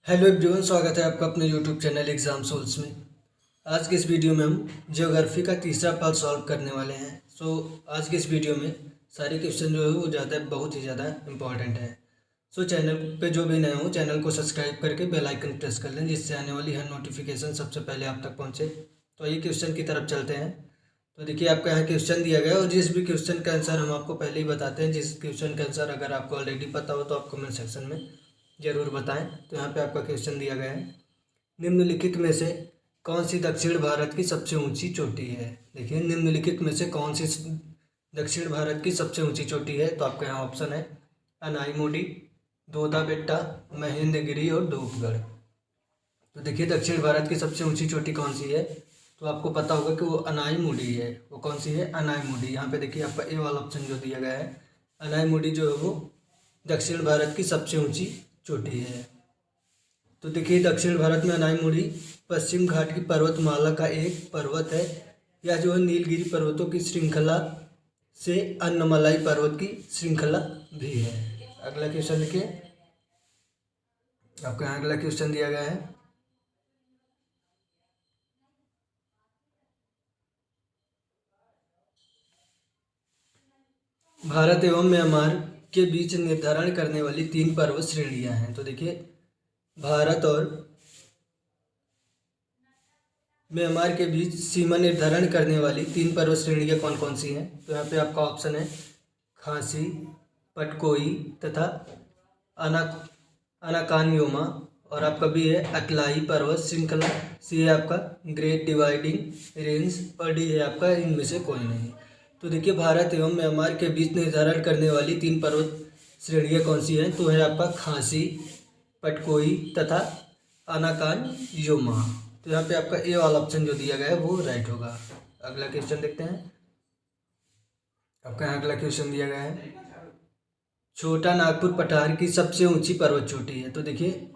Hello everyone, स्वागत है आपका अपने यूट्यूब चैनल एग्जाम सोल्स में। आज के इस वीडियो में हम ज्योग्राफी का तीसरा पार्ट सॉल्व करने वाले हैं। आज के इस वीडियो में सारे क्वेश्चन जो है वो बहुत ही ज़्यादा इंपॉर्टेंट है। चैनल पे जो भी नए हो चैनल को सब्सक्राइब करके बेल आइकन प्रेस कर लें, जिससे आने वाली हर नोटिफिकेशन सबसे पहले आप तक पहुँचे। तो ये क्वेश्चन की तरफ चलते हैं। तो देखिए, आपका यहाँ क्वेश्चन दिया गया है और जिस भी क्वेश्चन का आंसर हम आपको पहले ही बताते हैं। जिस क्वेश्चन का आंसर अगर आपको ऑलरेडी पता हो तो आप कमेंट सेक्शन में ज़रूर बताएं। तो यहाँ पे आपका क्वेश्चन दिया गया है, निम्नलिखित में से कौन सी दक्षिण भारत की सबसे ऊंची चोटी है। देखिए, निम्नलिखित में से कौन सी दक्षिण भारत की सबसे ऊंची चोटी है। तो आपका यहाँ ऑप्शन है अनाईमुडी, दोदा बेट्टा, महेंद्रगिरी और धूपगढ़। तो देखिए, दक्षिण भारत की सबसे ऊंची चोटी कौन सी है, तो आपको पता होगा कि वो अनाईमुडी है। वो कौन सी है? अनाईमुडी। यहाँ पे देखिए आपका ए वाला ऑप्शन जो दिया गया है, अनाईमुडी जो है वो दक्षिण भारत की सबसे ऊंची चोटी है। तो देखिए, दक्षिण भारत में अनाईमुडी पश्चिम घाट की पर्वतमाला का एक पर्वत है। यह जो है नीलगिरी पर्वतों की श्रृंखला से अन्नमलाई पर्वत की श्रृंखला भी है। अगला क्वेश्चन देखिए, आपको यहाँ अगला क्वेश्चन दिया गया है, भारत एवं म्यांमार के बीच निर्धारण करने वाली 3 पर्वत श्रेणियां हैं। तो देखिए, भारत और म्यांमार के बीच सीमा निर्धारण करने वाली 3 पर्वत श्रेणियां कौन कौन सी हैं। तो यहाँ पे आपका ऑप्शन है खासी, पटकोई तथा अना अनाकानयोमा, और आपका बी है अकलाई पर्वत श्रृंखला, सी है आपका ग्रेट डिवाइडिंग रेंज, और डी है आपका इनमें से कोई नहीं। तो देखिए, भारत एवं म्यांमार के बीच निर्धारण करने वाली 3 पर्वत श्रेणियाँ कौन सी हैं। तो है आपका खासी, पटकोई तथा अनाकानयोमा। तो यहाँ पे आपका ए वाला ऑप्शन जो दिया गया है वो राइट होगा। अगला क्वेश्चन देखते हैं, आपका यहाँ अगला क्वेश्चन दिया गया है, छोटा नागपुर पठार की सबसे ऊंची पर्वत चोटी है। तो देखिए,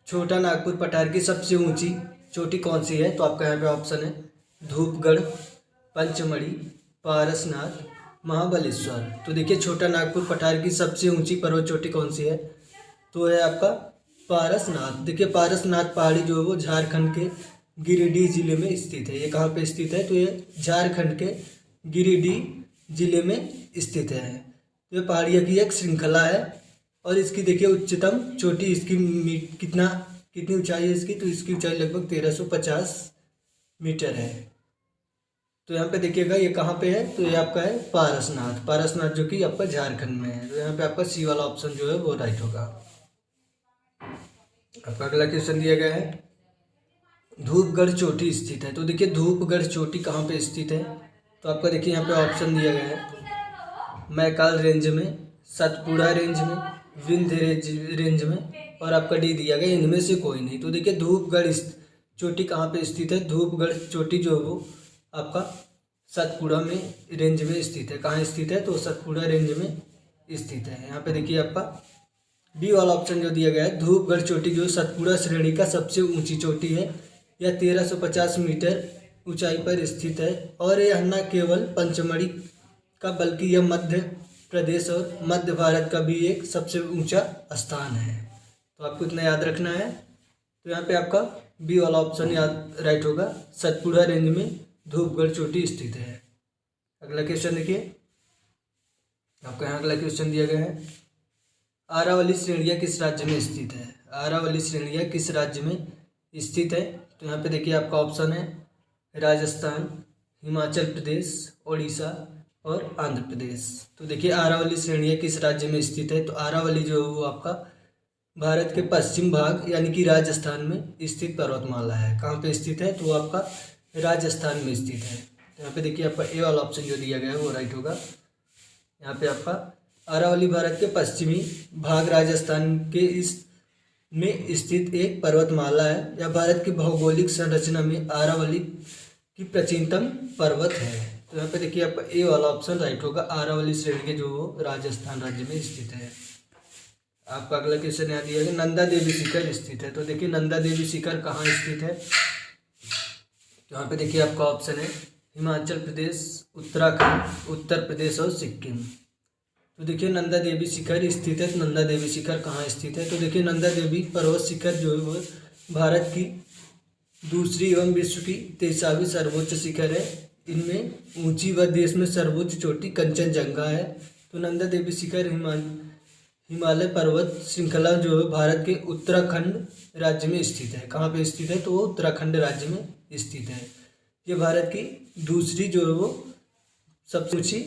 छोटा नागपुर पठार की सबसे ऊंची चोटी कौन सी है। तो आपका यहाँ पे ऑप्शन है धूपगढ़, पंचमढ़ी, पारसनाथ, महाबलेश्वर। तो देखिए, छोटा नागपुर पठार की सबसे ऊंची पर्वत चोटी कौन सी है, तो है आपका पारसनाथ। देखिए, पारसनाथ पहाड़ी जो है वो झारखंड के गिरिडीह जिले में स्थित है। ये कहाँ पे स्थित है, तो ये झारखंड के गिरिडीह जिले में स्थित है। तो ये पहाड़ियों की एक श्रृंखला है और इसकी देखिए उच्चतम चोटी इसकी कितनी ऊंचाई है इसकी, तो इसकी ऊंचाई लगभग 1350 मीटर है। तो यहाँ पे देखिएगा ये कहाँ पे है, तो ये आपका है पारसनाथ जो कि आपका झारखंड में है। तो यहाँ पे आपका सी वाला ऑप्शन जो है वो राइट होगा। आपका अगला क्वेश्चन दिया गया है, धूपगढ़ चोटी स्थित है। तो देखिए, धूपगढ़ चोटी कहाँ पे स्थित है, तो आपका देखिए यहाँ पे ऑप्शन दिया गया है मैकाल रेंज में, सतपुड़ा रेंज में, विंध्य रेंज में, और आपका डी दिया गया इनमें से कोई नहीं। तो देखिए, धूपगढ़ चोटी कहाँ पे स्थित है, धूपगढ़ चोटी जो है वो आपका सतपुड़ा में रेंज में स्थित है। कहाँ स्थित है, तो सतपुड़ा रेंज में स्थित है। यहाँ पे देखिए आपका बी वाला ऑप्शन जो दिया गया है, धूपगढ़ चोटी जो सतपुड़ा श्रेणी का सबसे ऊंची चोटी है, यह 1350 मीटर ऊंचाई पर स्थित है। और यह न केवल पंचमढ़ी का बल्कि यह मध्य प्रदेश और मध्य भारत का भी एक सबसे ऊंचा स्थान है। तो आपको इतना याद रखना है। तो यहाँ पे आपका बी वाला ऑप्शन याद राइट होगा, सतपुड़ा रेंज में धूपगढ़ चोटी स्थित है। अगला क्वेश्चन देखिए, आपका यहाँ अगला क्वेश्चन दिया गया है, आरावली श्रेणियाँ किस राज्य में स्थित है। आरावली श्रेणियाँ किस राज्य में स्थित है। तो यहाँ पे देखिए आपका ऑप्शन है राजस्थान, हिमाचल प्रदेश, उड़ीसा और आंध्र प्रदेश। तो देखिए, आरावली श्रेणियाँ किस राज्य में स्थित है, तो आरावली जो है वो आपका भारत के पश्चिम भाग यानी कि राजस्थान में स्थित पर्वतमाला है। कहाँ पे स्थित है, तो वो आपका राजस्थान में स्थित है। तो यहाँ पे देखिए आपका ए वाला ऑप्शन जो दिया गया है वो राइट होगा। यहाँ पे आपका अरावली भारत के पश्चिमी भाग राजस्थान के इस में स्थित एक पर्वतमाला है। यह भारत की भौगोलिक संरचना में अरावली की प्राचीनतम पर्वत है। तो यहाँ पे देखिए आपका ए वाला ऑप्शन राइट होगा, अरावली श्रेणी के जो राजस्थान राज्य में स्थित है। आपका अगला क्वेश्चन यहाँ दिया गया, नंदा देवी शिखर स्थित है। तो देखिए, नंदा देवी शिखर कहाँ स्थित है, तो यहाँ पे देखिए आपका ऑप्शन है हिमाचल प्रदेश, उत्तराखंड, उत्तर प्रदेश और सिक्किम। तो देखिए नंदा देवी शिखर स्थित है। तो नंदा देवी शिखर कहाँ स्थित है? तो देखिए नंदा देवी पर्वत शिखर जो है वो भारत की दूसरी एवं विश्व की 23वीं सर्वोच्च शिखर है। इनमें ऊंची व देश में सर्वोच्च चोटी कंचनजंगा है। तो नंदा देवी शिखर हिमालय पर्वत श्रृंखला जो है भारत के उत्तराखंड राज्य में स्थित है। कहाँ पे स्थित है? तो वो उत्तराखंड राज्य में स्थित है। ये भारत की दूसरी जो है वो सबसे ऊंची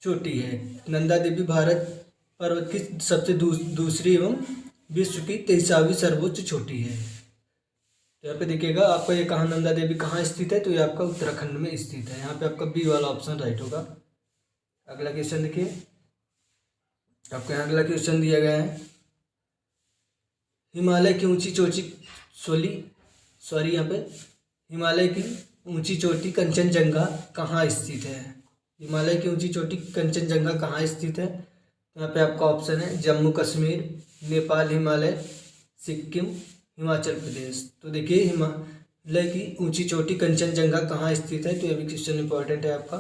चोटी है। नंदा देवी भारत पर्वत की सबसे दूसरी एवं विश्व की 23वीं सर्वोच्च चोटी है। तो यहाँ पे देखिएगा आपका ये कहाँ नंदा देवी कहाँ स्थित है? तो ये आपका उत्तराखंड में स्थित है। यहाँ पे आपका बी वाला ऑप्शन राइट होगा। अगला क्वेश्चन देखिए, आपको यहाँ अगला क्वेश्चन दिया गया है, हिमालय की ऊंची चोटी यहाँ पे हिमालय की ऊंची चोटी कंचनजंगा कहाँ स्थित है? हिमालय की ऊंची चोटी कंचनजंगा कहाँ स्थित है? यहाँ पे आपका ऑप्शन है जम्मू कश्मीर, नेपाल, हिमालय, सिक्किम, हिमाचल प्रदेश। तो देखिए हिमालय की ऊंची चोटी कंचनजंगा कहाँ स्थित है? तो ये भी क्वेश्चन इंपॉर्टेंट है आपका।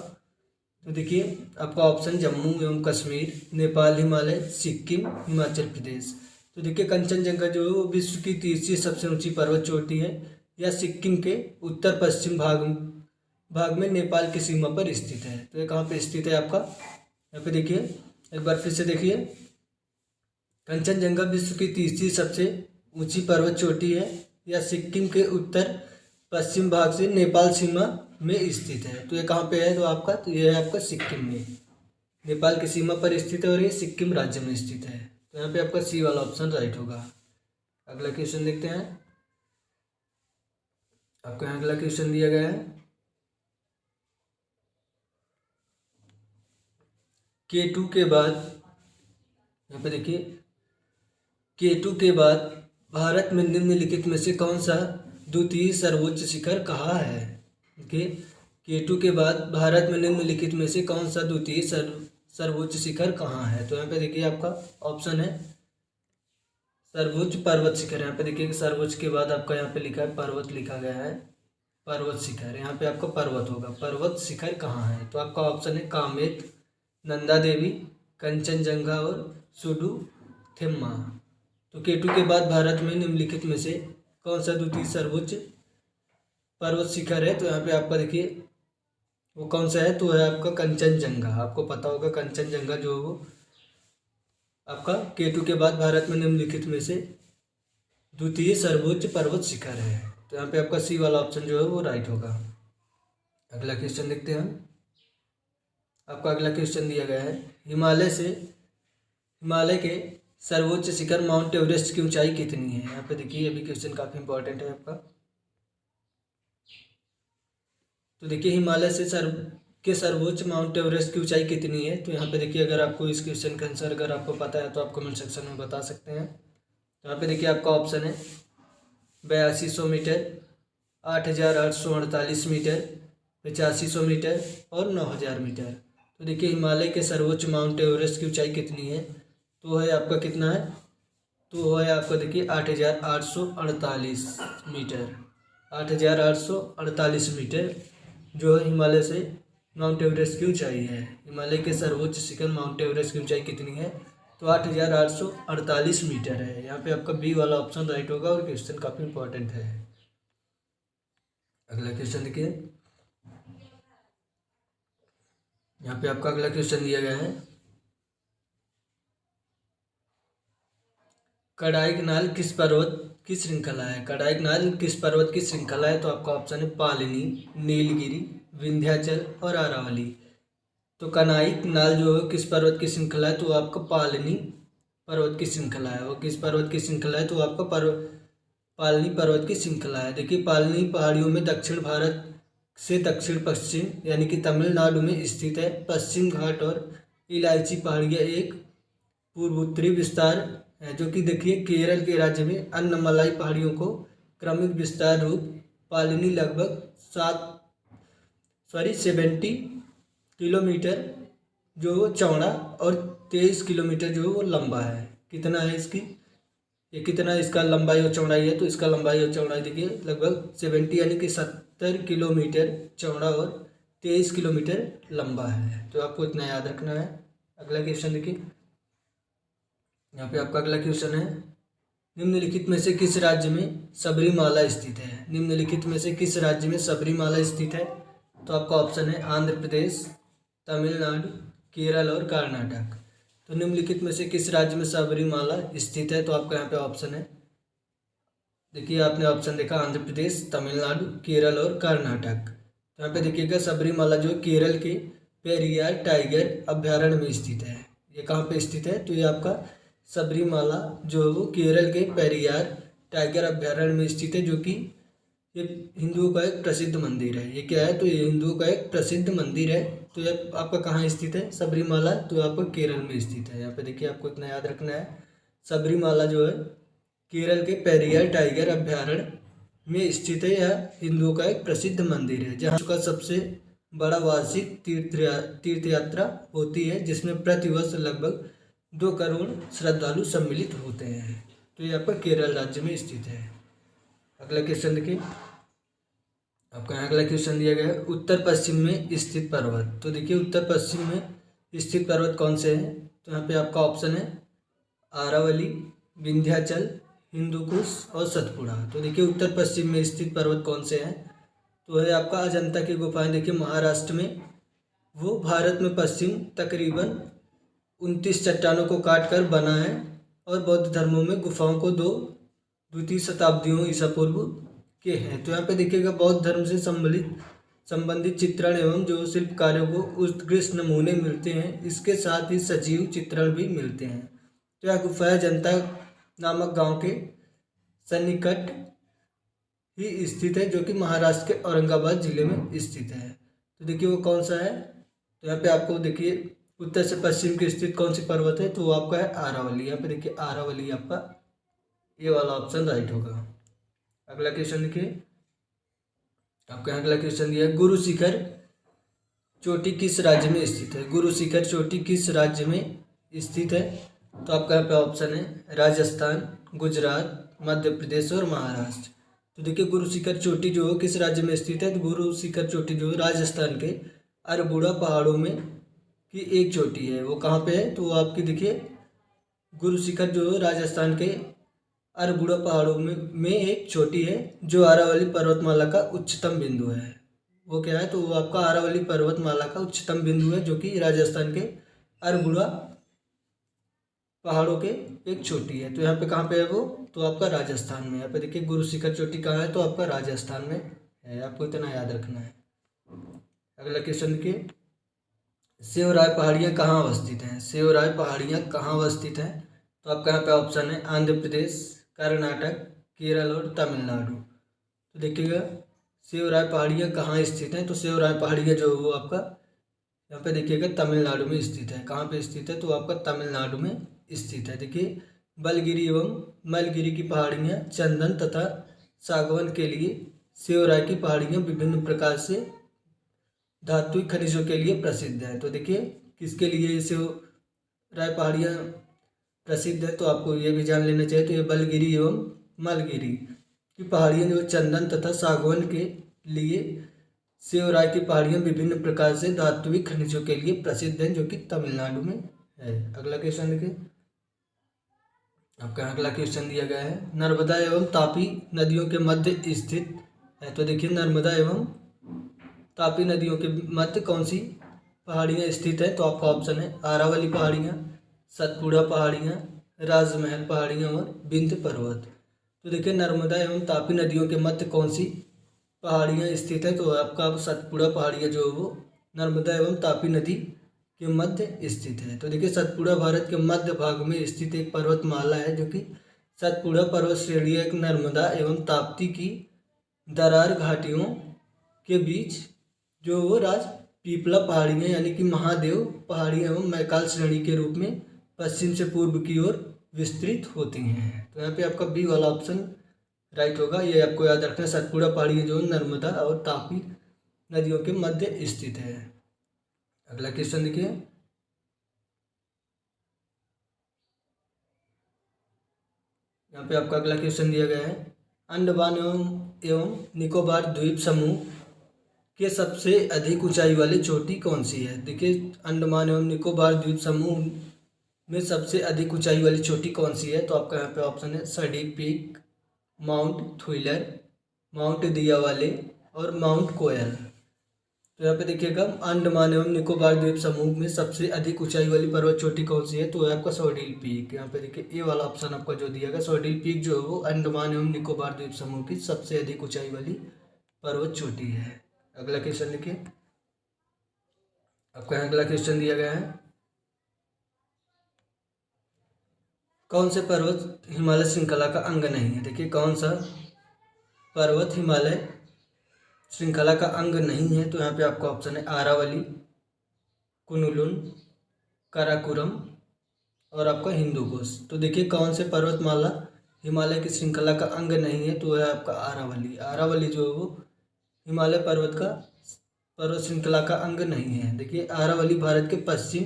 तो देखिए आपका ऑप्शन जम्मू एवं कश्मीर, नेपाल, हिमालय, सिक्किम, हिमाचल प्रदेश। तो देखिए कंचनजंगा जो है वो विश्व की तीसरी सबसे ऊंची पर्वत चोटी है। यह सिक्किम के उत्तर पश्चिम भाग में नेपाल की सीमा पर स्थित है। तो ये कहाँ पे स्थित है आपका? यहाँ पे देखिए एक बार फिर से देखिए, कंचनजंगा विश्व की तीसरी सबसे ऊंची पर्वत चोटी है। यह सिक्किम के उत्तर पश्चिम भाग से नेपाल सीमा में स्थित है। तो ये कहाँ पे है? तो ये है आपका सिक्किम में, नेपाल की सीमा पर स्थित है और ये सिक्किम राज्य में स्थित है। तो यहाँ पे आपका सी वाला ऑप्शन राइट होगा। अगला क्वेश्चन देखते हैं, आपको यहाँ अगला क्वेश्चन दिया गया है, K2 के बाद, यहाँ पे देखिए K2 के बाद भारत में निम्नलिखित में से कौन सा द्वितीय सर्वोच्च शिखर कहाँ है? देखिए K2 के बाद भारत में निम्नलिखित में से कौन सा द्वितीय सर्वोच्च शिखर कहाँ है? तो यहाँ पे देखिए आपका ऑप्शन है सर्वोच्च पर्वत शिखर। यहाँ पे देखिए सर्वोच्च के बाद आपका यहाँ पे लिखा है पर्वत, लिखा गया है पर्वत शिखर। यहाँ पे आपका पर्वत होगा। पर्वत शिखर कहाँ है? तो आपका ऑप्शन है कामेत, नंदा देवी, कंचनजंगा और सुडुथेम्मा। तो K2 के बाद भारत में निम्नलिखित में से कौन सा द्वितीय सर्वोच्च पर्वत शिखर है? तो यहाँ पे आपका देखिए वो कौन सा है? तो है आपका कंचनजंगा। आपको पता होगा कंचनजंगा जो है वो आपका K2 के बाद भारत में निम्नलिखित में से द्वितीय सर्वोच्च पर्वत शिखर है। तो यहाँ पे आपका सी वाला ऑप्शन जो है वो राइट होगा। अगला क्वेश्चन देखते हैं हम, आपका अगला क्वेश्चन दिया गया है, हिमालय के सर्वोच्च शिखर माउंट एवरेस्ट की ऊंचाई कितनी है? यहाँ पे देखिए ये भी क्वेश्चन काफी इंपॉर्टेंट है आपका। तो देखिए हिमालय से सर्वोच्च माउंट एवरेस्ट की ऊंचाई कितनी है? तो यहाँ पे देखिए अगर आपको इस क्वेश्चन का आंसर अगर आपको पता है तो आप कमेंट सेक्शन में बता सकते हैं। तो यहाँ पे देखिए आपका ऑप्शन है 8200 मीटर, 8848 मीटर, 8500 मीटर और 9000 मीटर। तो देखिए हिमालय के सर्वोच्च माउंट एवरेस्ट की ऊंचाई कितनी है? तो है आपका कितना है? तो है आपका देखिए 8848 मीटर। 8848 मीटर जो है हिमालय से माउंट एवरेस्ट की ऊंचाई है। हिमालय के सर्वोच्च शिखर माउंट एवरेस्ट की ऊंचाई कितनी है? तो 8848 मीटर है। यहाँ पे आपका बी वाला ऑप्शन राइट होगा और क्वेश्चन काफी इंपॉर्टेंट है। अगला क्वेश्चन देखिए, यहाँ पे आपका अगला क्वेश्चन दिया गया है, कड़ाईकनाल किस पर्वत की श्रृंखला है? कड़ाईकनाल किस पर्वत की श्रृंखला है? तो आपका ऑप्शन है पालिनी, नीलगिरी, विंध्याचल और अरावली। तो कड़ाईकनाल जो है किस पर्वत की श्रृंखला है? तो आपका पालिनी पर्वत की श्रृंखला है। और किस पर्वत की श्रृंखला है? तो आपका पालिनी पर्वत की श्रृंखला है। देखिए पालिनी पहाड़ियों में दक्षिण भारत से दक्षिण पश्चिम यानी कि तमिलनाडु में स्थित है। पश्चिम घाट और इलायची पहाड़ियाँ एक पूर्वोत्तरी विस्तार है, जो कि देखिए केरल के राज्य में अन्नमलाई पहाड़ियों को क्रमिक विस्तार रूप पालिनी लगभग 70 किलोमीटर जो वो चौड़ा और 23 किलोमीटर जो वो लंबा है। कितना है इसकी, ये कितना इसका लंबाई और चौड़ाई है? तो इसका लंबाई और चौड़ाई देखिए लगभग 70 यानी कि 70 किलोमीटर चौड़ा और 23 किलोमीटर लंबा है। तो आपको इतना याद रखना है। अगला क्वेश्चन देखिए, यहाँ पे आपका अगला क्वेश्चन है, निम्नलिखित में से किस राज्य में सबरीमाला स्थित है? निम्नलिखित में से किस राज्य में सबरीमाला स्थित है? तो आपका ऑप्शन है आंध्र प्रदेश, तमिलनाडु, केरल और कर्नाटक। तो निम्नलिखित में से किस राज्य में सबरीमाला स्थित है? तो आपका यहाँ पे ऑप्शन है, देखिए आपने ऑप्शन देखा आंध्र प्रदेश, तमिलनाडु, केरल और कर्नाटक। तो यहाँ पे देखिएगा सबरीमाला जो केरल के पेरियार टाइगर अभ्यारण्य में स्थित है। ये कहाँ पे स्थित है? तो ये आपका सबरीमाला जो है वो केरल के पेरियार टाइगर अभ्यारण्य में स्थित है, जो कि ये हिंदुओं का एक प्रसिद्ध मंदिर है। ये क्या है? तो ये हिंदुओं का एक प्रसिद्ध मंदिर है। तो ये आपका कहाँ स्थित है सबरीमाला? तो आपका केरल में स्थित है। यहाँ पे देखिए आपको इतना याद रखना है, सबरीमाला जो है केरल के पेरियार टाइगर अभ्यारण्य में स्थित है। यह हिंदुओं का एक प्रसिद्ध मंदिर है, जहाँ का सबसे बड़ा वार्षिक तीर्थ यात्रा होती है, जिसमें प्रतिवर्ष लगभग 2 करोड़ श्रद्धालु सम्मिलित होते हैं। तो ये आपका केरल राज्य में स्थित है। अगला क्वेश्चन देखिए, आपका अगला क्वेश्चन दिया गया है, उत्तर पश्चिम में स्थित पर्वत। तो देखिए उत्तर पश्चिम में स्थित पर्वत कौन से हैं? तो यहाँ पे आपका ऑप्शन है आरावली, विंध्याचल, हिंदुकुश और सतपुड़ा। तो देखिए उत्तर पश्चिम में स्थित पर्वत कौन से हैं? तो है आपका अजंता की गुफाएं। देखिए महाराष्ट्र में, वो भारत में पश्चिम तकरीबन 29 चट्टानों को काट कर बना है, और बौद्ध धर्मों में गुफाओं को द्वितीय शताब्दियों ईसा पूर्व के हैं। तो यहाँ पे देखिएगा बौद्ध धर्म से संबंधित चित्रण एवं जो शिल्प कार्यों को उत्कृष्ट नमूने मिलते हैं, इसके साथ ही सजीव चित्रण भी मिलते हैं। तो यह गुफा अजंता नामक गांव के सन्निकट ही स्थित है, जो कि महाराष्ट्र के औरंगाबाद जिले में स्थित है। तो देखिए वो कौन सा है? तो यहाँ पे आपको देखिए उत्तर से पश्चिम की स्थित कौन सी पर्वत है? तो वो आपका है आरावली। यहाँ पे देखिए आरावली आपका ये वाला ऑप्शन राइट होगा। अगला क्वेश्चन देखिए, आपका अगला क्वेश्चन दिया है, गुरु शिखर चोटी किस राज्य में स्थित है? गुरु शिखर चोटी किस राज्य में स्थित है? तो आपका यहाँ पे ऑप्शन है राजस्थान, गुजरात, मध्य प्रदेश और महाराष्ट्र। तो देखिए गुरु शिखर चोटी जो है किस राज्य में स्थित है? तो गुरु शिखर चोटी जो है राजस्थान के अरबुड़ा पहाड़ों में की एक चोटी है। वो कहाँ पे है? तो वो आपकी देखिए गुरु शिखर जो है राजस्थान के अरबुड़ा पहाड़ों में एक चोटी है, जो आरावली पर्वतमाला का उच्चतम बिंदु है। वो क्या है? तो वो आपका आरावली पर्वतमाला का उच्चतम बिंदु है, जो कि राजस्थान के अरबुड़ा पहाड़ों के एक चोटी है। तो यहाँ पे कहाँ पे है वो? तो आपका राजस्थान में। यहाँ पे देखिए गुरु शिखर चोटी कहाँ है? तो आपका राजस्थान में है। आपको इतना याद रखना है। अगला क्वेश्चन देखिए, सेवराय पहाड़ियाँ कहाँ अवस्थित हैं? सेवराय पहाड़ियाँ कहाँ अवस्थित हैं? तो आपका यहाँ पे ऑप्शन है आंध्र प्रदेश, कर्नाटक, केरल और तमिलनाडु। तो देखिएगा सेवराय पहाड़ियाँ कहाँ स्थित हैं? तो सेवराय पहाड़ियाँ जो वो आपका यहाँ पे देखिएगा तमिलनाडु में स्थित है। कहाँ पे स्थित है? तो आपका तमिलनाडु में स्थित है। देखिए बलगिरी एवं मलगिरी की पहाड़ियाँ चंदन तथा सागवन के लिए, सेवराय की पहाड़ियाँ विभिन्न प्रकार से धात्विक खनिजों के लिए प्रसिद्ध है। तो देखिए किसके लिए सेवराय पहाड़ियाँ प्रसिद्ध है? तो आपको ये भी जान लेना चाहिए। तो ये बलगिरी एवं मलगिरी की पहाड़ियाँ जो चंदन तथा सागवन के लिए, सेवराय की पहाड़ियाँ विभिन्न प्रकार से धात्विक खनिजों के लिए प्रसिद्ध हैं, जो कि तमिलनाडु में है। अगला क्वेश्चन देखिए, आपका अगला क्वेश्चन दिया गया है, नर्मदा एवं तापी नदियों के मध्य स्थित है। तो देखिए नर्मदा एवं तापी नदियों के मध्य कौन सी पहाड़ियाँ स्थित है? तो आपका ऑप्शन है आरावली पहाड़ियाँ, सतपुड़ा पहाड़ियाँ, राजमहल पहाड़ियाँ और विंध्य पर्वत। तो देखिए नर्मदा एवं तापी नदियों के मध्य कौन सी पहाड़ियाँ स्थित है? तो आपका सतपुड़ा पहाड़ियाँ जो है वो नर्मदा एवं तापी नदी के मध्य स्थित है। तो देखिए सतपुड़ा भारत के मध्य भाग में स्थित एक पर्वतमाला है, जो कि सतपुड़ा पर्वत श्रेणी एक नर्मदा एवं ताप्ती की दरार घाटियों के बीच जो वो पीपला पहाड़ियाँ यानी कि महादेव पहाड़ियाँ एवं मैकाल श्रेणी के रूप में पश्चिम से पूर्व की ओर विस्तृत होती हैं। तो यहाँ पे आपका बी वाला ऑप्शन राइट होगा। ये आपको याद रखना है, सतपुड़ा पहाड़ियाँ जो नर्मदा और तापी नदियों के मध्य स्थित है। अगला क्वेश्चन देखिए, यहाँ पे आपका अगला क्वेश्चन दिया गया है, अंडमान एवं निकोबार द्वीप समूह कि सबसे अधिक ऊंचाई वाली चोटी कौन सी है। देखिए अंडमान एवं निकोबार द्वीप समूह में सबसे अधिक ऊंचाई वाली चोटी कौन सी है। तो आपका यहाँ पे ऑप्शन है सर्डिक पीक, माउंट थ्विलर, माउंट दियावाले और माउंट कोयल। तो यहाँ पे देखिएगा अंडमान एवं निकोबार द्वीप समूह में सबसे अधिक ऊंचाई वाली पर्वत चोटी कौन सी है। तो है आपका सोडिल पीक। यहाँ पे देखिए ये वाला ऑप्शन आपका जो दिया गया सोडिल पीक जो है वो अंडमान एवं निकोबार द्वीप समूह की सबसे अधिक ऊंचाई वाली पर्वत चोटी है। अगला क्वेश्चन लिखिए। आपको यहाँ अगला क्वेश्चन दिया गया है, कौन से पर्वत हिमालय श्रृंखला का अंग नहीं है। देखिए कौन सा पर्वत हिमालय श्रृंखला का अंग नहीं है। तो यहाँ पे आपका ऑप्शन है आरावली, कुनलुन, काराकोरम और आपका हिंदुकुश। तो देखिए कौन से पर्वतमाला हिमालय की श्रृंखला का अंग नहीं है। तो है आपका आरावली। आरावली जो है वो हिमालय पर्वत श्रृंखला का अंग नहीं है। देखिए आरावली भारत के पश्चिम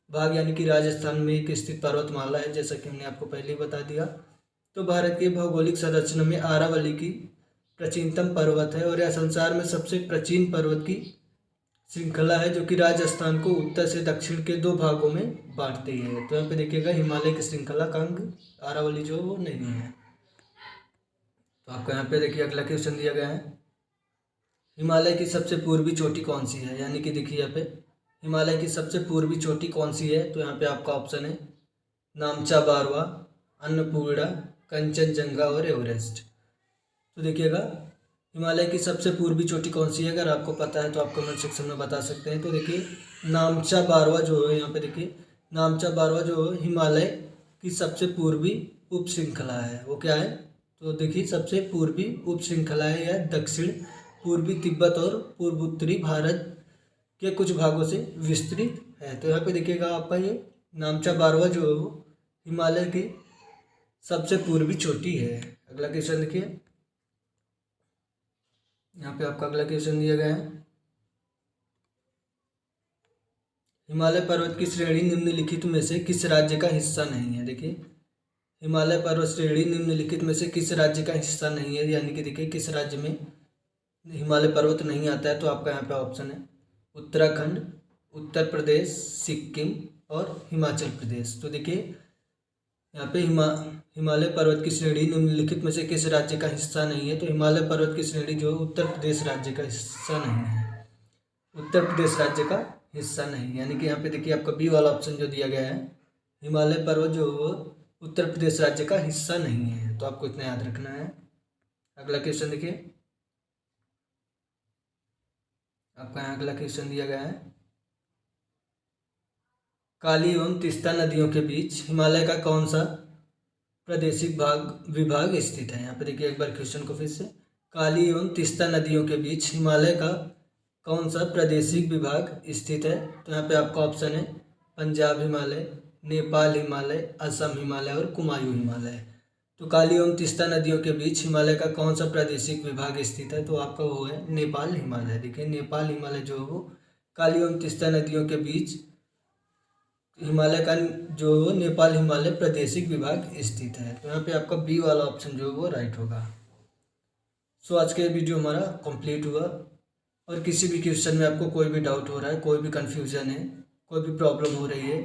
भाग यानी कि राजस्थान में एक स्थित पर्वतमाला है, जैसा कि हमने आपको पहले ही बता दिया। तो भारत के भौगोलिक संरचना में आरावली की प्राचीनतम पर्वत है और यह संसार में सबसे प्राचीन पर्वत की श्रृंखला है, जो कि राजस्थान को उत्तर से दक्षिण के 2 भागों में बांटती है। तो यहाँ पे देखिएगा हिमालय की श्रृंखला का अंग आरावली जो वो नहीं है। तो आपको यहाँ पे देखिए अगला क्वेश्चन दिया गया है, हिमालय की सबसे पूर्वी चोटी कौन सी है। यानी कि देखिए यहाँ पे हिमालय की सबसे पूर्वी चोटी कौन सी है। तो यहाँ पे आपका ऑप्शन है नामचा बारवा, अन्नपूर्णा, कंचनजंगा और एवरेस्ट। तो देखिएगा हिमालय की सबसे पूर्वी चोटी कौन सी है, अगर आपको पता है तो आप कमेंट सेक्शन में बता सकते हैं। तो देखिए नामचा बारवा जो है, यहाँ पे देखिए नामचा बारवा जो है हिमालय की सबसे पूर्वी उप श्रृंखला है। वो क्या है। तो देखिए सबसे पूर्वी उप श्रृंखला है, यह दक्षिण पूर्वी तिब्बत और पूर्वोत्तरी भारत के कुछ भागों से विस्तृत है। तो यहाँ पे देखिएगा आपका ये नामचा बारवा जो है वो हिमालय की सबसे पूर्वी चोटी है। अगला क्वेश्चन देखिए। यहाँ पे आपका अगला क्वेश्चन दिया गया है, हिमालय पर्वत की श्रेणी निम्नलिखित में से किस राज्य का हिस्सा नहीं है। देखिए हिमालय पर्वत श्रेणी निम्नलिखित में से किस राज्य का हिस्सा नहीं है, यानी कि देखिए किस राज्य में हिमालय पर्वत नहीं आता है। तो आपका यहाँ पे ऑप्शन है उत्तराखंड, उत्तर प्रदेश, सिक्किम और हिमाचल प्रदेश। तो देखिए यहाँ पे हिमालय पर्वत की श्रेणी निम्नलिखित में से किस राज्य का हिस्सा नहीं है। तो हिमालय पर्वत की श्रेणी जो उत्तर प्रदेश राज्य का हिस्सा नहीं है, उत्तर प्रदेश राज्य का हिस्सा नहीं। यानी कि यहाँ पे देखिए आपका बी वाला ऑप्शन जो दिया गया है, हिमालय पर्वत जो वो उत्तर प्रदेश राज्य का हिस्सा नहीं है। तो आपको इतना याद रखना है। अगला क्वेश्चन देखिए। आपका यहाँ अगला क्वेश्चन दिया गया है, काली एवं तीस्ता नदियों के बीच हिमालय का कौन सा प्रादेशिक विभाग स्थित है। यहाँ पे देखिए एक बार क्वेश्चन को फिर से, काली एवं तीस्ता नदियों के बीच हिमालय का कौन सा प्रादेशिक विभाग स्थित है। तो यहाँ पे आपका ऑप्शन है पंजाब हिमालय, नेपाल हिमालय, असम हिमालय और कुमायूं हिमालय। तो काली एवं तीस्ता नदियों के बीच हिमालय का कौन सा प्रादेशिक विभाग स्थित है। तो आपका वो है नेपाल हिमालय। देखिए नेपाल हिमालय जो है वो काली एवं तीस्ता नदियों के बीच हिमालय का जो वो नेपाल हिमालय प्रादेशिक विभाग स्थित है। तो यहाँ पे आपका बी वाला ऑप्शन जो है वो राइट होगा। सो आज का वीडियो हमारा कंप्लीट हुआ, और किसी भी क्वेश्चन में आपको कोई भी डाउट हो रहा है, कोई भी कन्फ्यूज़न है, कोई भी प्रॉब्लम हो रही है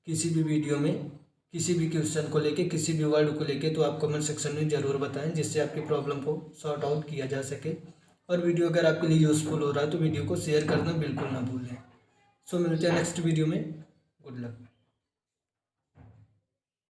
किसी भी वीडियो में, किसी भी क्वेश्चन को लेके, किसी भी वर्ड को लेके, तो आप कमेंट सेक्शन में ज़रूर बताएं, जिससे आपकी प्रॉब्लम को सॉर्ट आउट किया जा सके। और वीडियो अगर आपके लिए यूज़फुल हो रहा है तो वीडियो को शेयर करना बिल्कुल ना भूलें। सो मिलते हैं नेक्स्ट वीडियो में। Good luck.